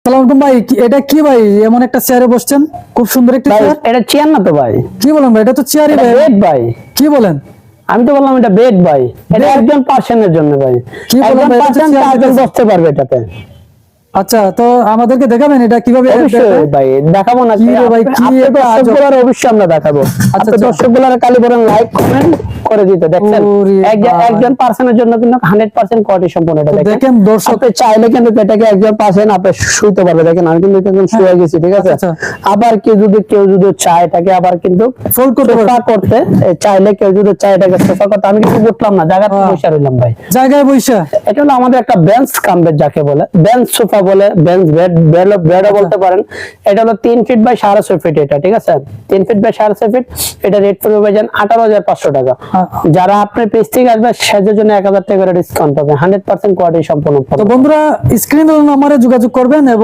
সালামালাইকুম ভাই, এটা কি ভাই এমন একটা চেয়ারে বসছেন? খুব সুন্দর একটা চেয়ার। এটা চেয়ার না তো ভাই, কি বলেন ভাই? এটা তো চেয়ারই ভাই। বেড ভাই। কি বলেন? আমি তো বললাম এটা বেড ভাই। এটা একজন পার্সনের জন্য ভাই। কি বলেন ভাই? এটা তো একজন চেয়ার পার্সন বসতে পারবে এটাতে। আচ্ছা, তো আমাদেরকে দেখাবেন এটা কিভাবে? অবশ্যই ভাই দেখাবো না কি রে ভাই, কি এটা আজব। দর্শকগুলোর অবশ্যই আমরা দেখাবো। আচ্ছা, আপনি দর্শকগুলোর খালি বলেন লাইক কমেন্ট করে দিতে। দেখছেন ওরে ভাই। একজন পার্সনের জন্য কিন্তু 100% কোয়ালিটি সম্পন্ন। এটা দেখেন দর্শক, আপনি চাইলে কিন্তু এটাকে একজন পার্সন আপনি শুইতে পারবে। দেখেন আমি কিন্তু এখন শুয়ে গেছি, ঠিক আছে? আচ্ছা। আবার কেউ যদি চায় এটাকে আবার কিন্তু ফোল্ড করতে সোফা পারবে। করতে চাইলে, কেউ যদি চায় এটাকে সোফা করতে, আমি কিন্তু উঠলাম না, জায়গাতে বসে রইলাম ভাই। জায়গায় বইসা এটা হলো আমাদের একটা বেঞ্চ কাম বেড, যাকে বলে বেঞ্চ সোফা বলে, বেঞ্চ বেডও বলতে পারেন। এটা হলো 3 ফিট বাই 6.5 ফিট। এটা ঠিক আছে, 3 ফিট বাই 6.5 ফিট। এটা রেট পড়বে ভাইজান 18,500 টাকা। যারা আপনার পেজ থেকে আসবে সেজন্য জন্য 1000 টাকা করে ডিসকাউন্ট পাবে। 100% কোয়ালিটি সম্পন্ন। তো বন্ধুরা, স্ক্রিনে নাম্বারে যোগাযোগ করবেন এবং